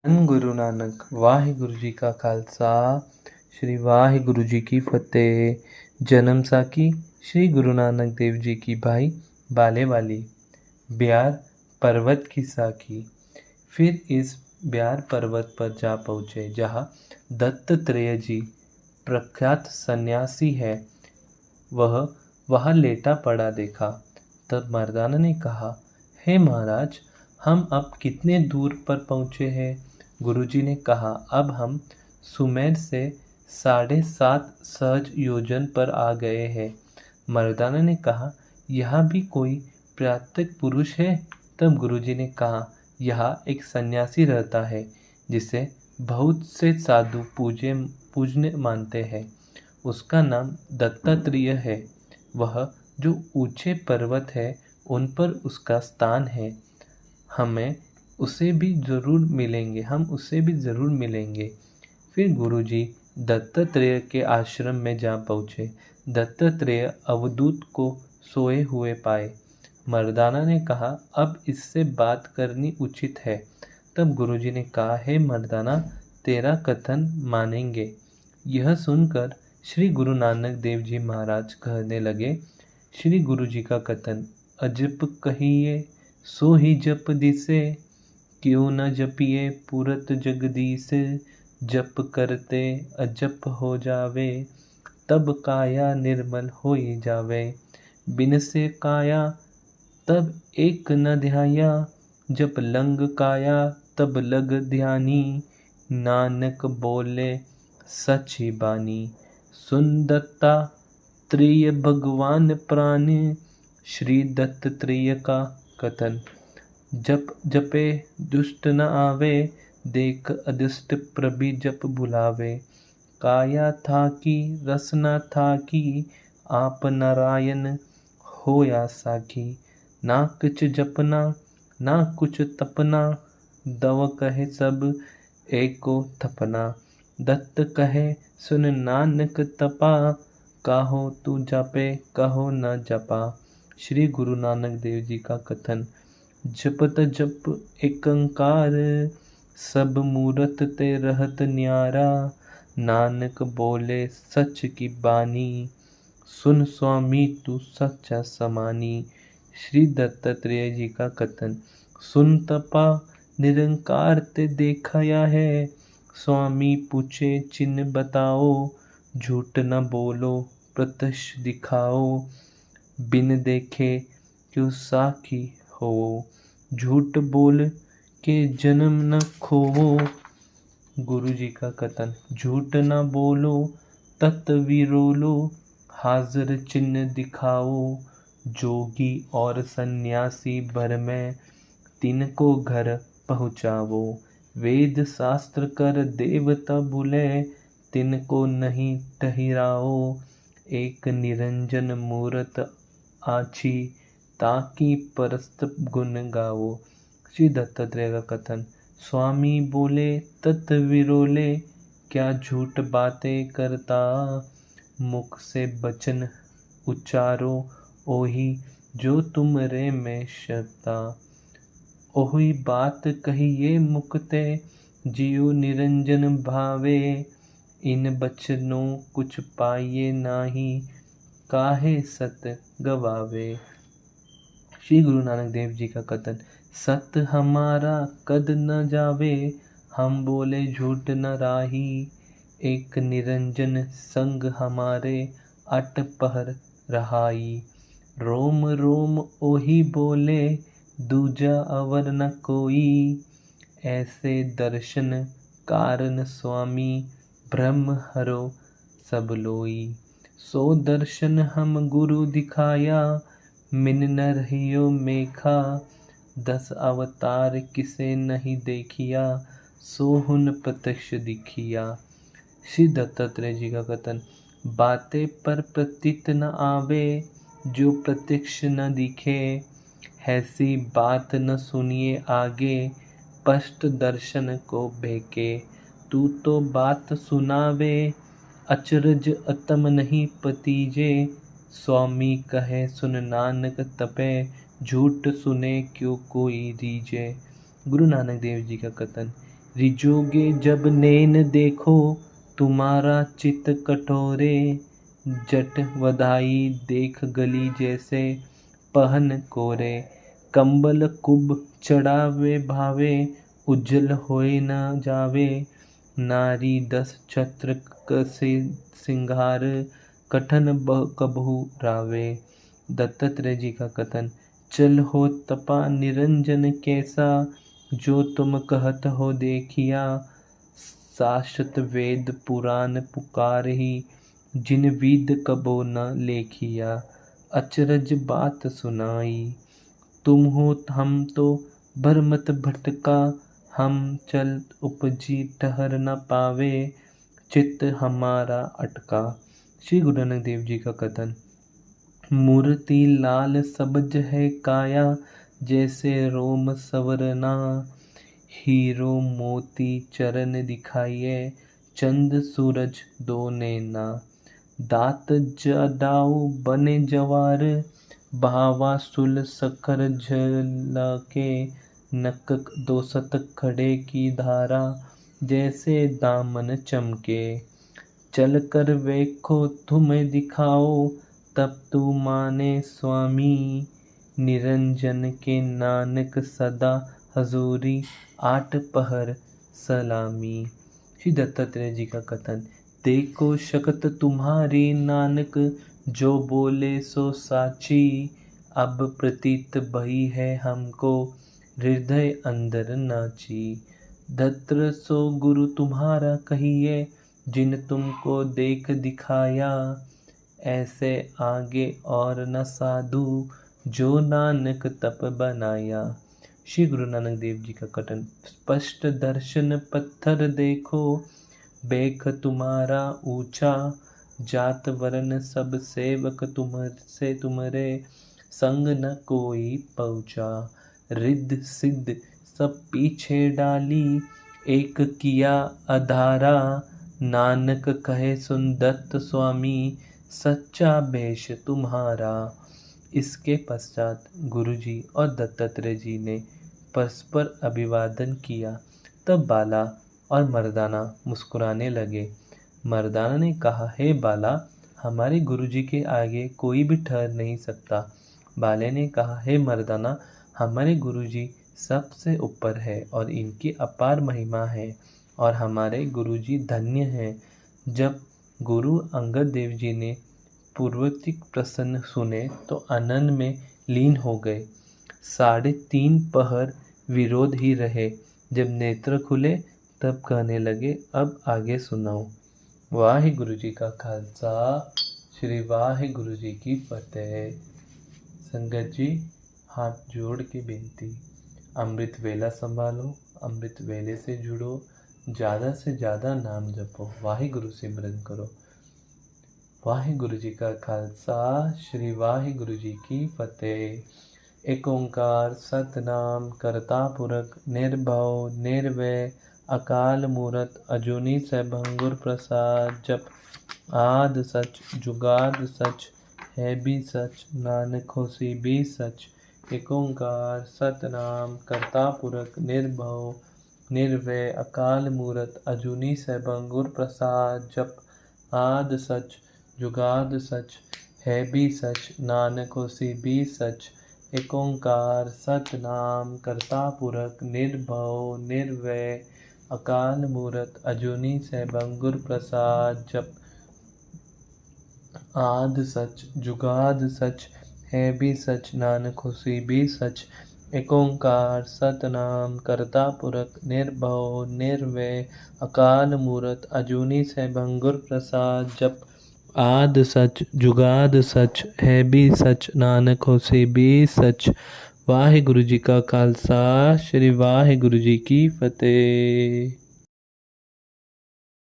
ਧੰਨ ਗੁਰੂ ਨਾਨਕ। ਵਾਹਿਗੁਰੂ ਜੀ ਕਾ ਖਾਲਸਾ श्री वाहिगुरु जी की फतेह। जन्म साखी श्री गुरु नानक देव जी की भाई बाले वाली। ब्यार पर्वत की साखी। फिर इस ब्यार पर्वत पर जा पहुँचे जहाँ दत्तात्रेय जी प्रख्यात सन्यासी है वह वहाँ लेटा पड़ा देखा। तब मर्दाना ने कहा, हे महाराज, हम अब कितने दूर पर पहुँचे हैं? गुरुजी ने कहा, अब हम सुमेर से 7.5 सहज योजन पर आ गए हैं। मर्दाना ने कहा, यहाँ भी कोई प्राकृतिक पुरुष है? तब गुरुजी ने कहा, यहाँ एक सन्यासी रहता है जिसे बहुत से साधु पूजने मानते हैं। उसका नाम दत्तात्रेय है। वह जो ऊंचे पर्वत है उन पर उसका स्थान है। हम उससे भी ज़रूर मिलेंगे। फिर गुरुजी दत्तात्रेय के आश्रम में जा पहुँचे। दत्तात्रेय अवधूत को सोए हुए पाए। मर्दाना ने कहा, अब इससे बात करनी उचित है। तब गुरुजी ने कहा, हे मर्दाना, तेरा कथन मानेंगे। यह सुनकर श्री गुरु नानक देव जी महाराज कहने लगे, श्री गुरु जी का कथन, अजप कहिए सो ही जप दिसे, क्यों न जपिए पुरत जगदीश, जप करते अजप हो जावे, तब काया निर्मल होई जावे, बिन से काया तब एक न ध्याया, जप लंग काया तब लग ध्यानी, नानक बोले सची बानी, सुन दत्ता त्रेय भगवान प्राण। श्री दत्तात्रेय का कथन, जप जपे दुष्ट न आवे, देख अदृष्ट प्रभि जप भुलावे, काया था की रसना था की, आप नारायण होया साखी, ना कुछ जपना ना कुछ तपना, दव कहे सब एको थपना, दत्त कहे सुन नानक तपा, कहो तू जपे कहो न जपा। श्री गुरु नानक देव जी का कथन, जपत जप एकंकार, सब मूरत ते रहत न्यारा, नानक बोले सच की बानी, सुन स्वामी तू सच्चा समानी। श्री दत्तात्रेय जी का कथन, सुन तपा निरंकार ते देखाया है, स्वामी पूछे चिन्ह बताओ, झूठ न बोलो प्रत्यक्ष दिखाओ, बिन देखे क्यों साखी हो, झूठ बोल के जन्म न खोवो। गुरु जी का कथन, झूठ न बोलो तत विरोलो, हाजिर चिन्ह दिखाओ, जोगी और सन्यासी भर में तिनको घर पहुँचावो, वेद शास्त्र कर देवता भूले, तिनको नहीं ठहराओ, एक निरंजन मूरत आछी, ताकि परस्त गुण गाओ। श्री दत्तात्रेय का कथन, स्वामी बोले तत् विरोले, क्या झूठ बातें करता, मुख से बचन उच्चारो, ओही जो तुम रे में शता, ओही बात कहिए मुकते, जियो निरंजन भावे, इन बचनों कुछ पाइए नाही, काहे सत गवावे। श्री गुरु नानक देव जी का कथन, सत हमारा कद न जावे, हम बोले झूठ न राही, एक निरंजन संग हमारे अट पहर रहाई, रोम रोम ओही बोले दूजा अवर न कोई, ऐसे दर्शन कारण स्वामी ब्रह्म हरो सब लोई, सो दर्शन हम गुरु दिखाया, मिन न रहियो मेखा, 10 अवतार किसे नहीं देखिया, सोहुन प्रत्यक्ष दिखिया। श्री दत्तात्रेय जी का कथन, बातें पर प्रतीत न आवे, जो प्रत्यक्ष न दिखे, ऐसी बात न सुनिए आगे, स्पष्ट दर्शन को बेके, तू तो बात सुनावे, अचरज अतम नहीं पतीजे, स्वामी कहे सुन नानक तपे, झूठ सुने क्यों कोई रीजे। गुरु नानक देव जी का कथन, रिझोगे जब नैन देखो तुम्हारा चित कठोरे, जट वधाई देख गली जैसे पहन कोरे। कंबल कुब चढ़ावे भावे, उज्जल होए न जावे। नारी 10 छत्र कसे सिंगार, कठन कबहु रावे। दत्तात्रेय जी का कथन। चल हो तपा निरंजन कैसा, जो तुम कहत हो देखिया। शाश्वत वेद पुराण पुकार ही, जिन विद कबो न लेखिया। अचरज बात सुनाई, तुम हो हम तो भरमत भटका। हम चल उपजी ठहर न पावे, चित्त हमारा अटका। श्री गुरु नानक देव जी का कथन। मूर्ति लाल सबज है काया, जैसे रोम सवरना। हीरो मोती चरण दिखाइए, चंद सूरज दो नैना। दात जदाऊ बने जवार, भावा सुल सखर झलके। नक 2 शतक खड़े की धारा, जैसे दामन चमके। चल कर वेखो तुम्हें दिखाओ, तब तू माने स्वामी। निरंजन के नानक सदा हजूरी, 8 पहर सलामी। श्री दत्तात्रेय जी का कथन। देखो शकत तुम्हारी नानक, जो बोले सो साची। अब प्रतीत भई है हमको, हृदय अंदर नाची। दत्र सो गुरु तुम्हारा कहिए, जिन तुमको देख दिखाया। ऐसे आगे और न साधु, जो नानक तप बनाया। श्री गुरु नानक देव जी का कथन। स्पष्ट दर्शन पत्थर देखो, बेख तुम्हारा ऊंचा। जात वरन सब सेवक तुमसे तुमरे, संग न कोई पहुँचा। रिद्ध सिद्ध सब पीछे डाली, एक किया अधारा। नानक कहे सुन दत्त स्वामी, सच्चा भेष तुम्हारा। इसके पश्चात गुरुजी और दत्तात्रेय जी ने परस्पर अभिवादन किया। तब बाला और मर्दाना मुस्कुराने लगे। मर्दाना ने कहा, हे बाला, हमारे गुरुजी के आगे कोई भी ठहर नहीं सकता। बाले ने कहा, हे मर्दाना, हमारे गुरुजी सबसे ऊपर है और इनकी अपार महिमा है और हमारे गुरुजी धन्य हैं। जब गुरु अंगद देव जी ने पूर्वोक्त प्रसन्न सुने तो आनंद में लीन हो गए। 3.5 पहर विरोध ही रहे। जब नेत्र खुले तब कहने लगे, अब आगे सुनाओ। वाहिगुरु जी का खालसा, श्री वाहिगुरु जी की फतेह। संगत जी, हाथ जोड़ के बेनती, अमृत वेला संभालो, अमृत वेले से जुड़ो, ज़्यादा से ज़्यादा नाम जपो, वाहिगुरु सिमरन करो। वाहिगुरु जी का खालसा, श्री वाहिगुरु जी की फतेह। एक ओंकार सतनाम करता पुरख, निर्भव निर्वैर अकाल मूरत, अजूनी सैभंगुर प्रसाद। जप आद सच जुगाद सच, है भी सच, नानक होसी भी सच। एक ओंकार सतनाम करता पुरख, निर्भव निर्वैर अकाल मूरत, अजूनी सैभंगुर प्रसाद। जप आद सच जुगाद सच, है भी सच, नानक होसी भी सच। एक ओंकार सतनाम करता पुरख, निर्भव निर्वैर अकाल मूरत, अजूनी सैभंगुर प्रसाद। जप आद सच जुगाद सच, है भी सच, नानक होसी भी सच। एक ओंकार सतनाम करता पुरख, निर्भव निर्वैर अकाल मूरत, अजूनी सैभंगुर प्रसाद। जप आद सच जुगाद सच, है भी सच, नानक होसी भी सच। वाहिगुरु जी का खालसा, श्री वाहिगुरु जी की फतेह।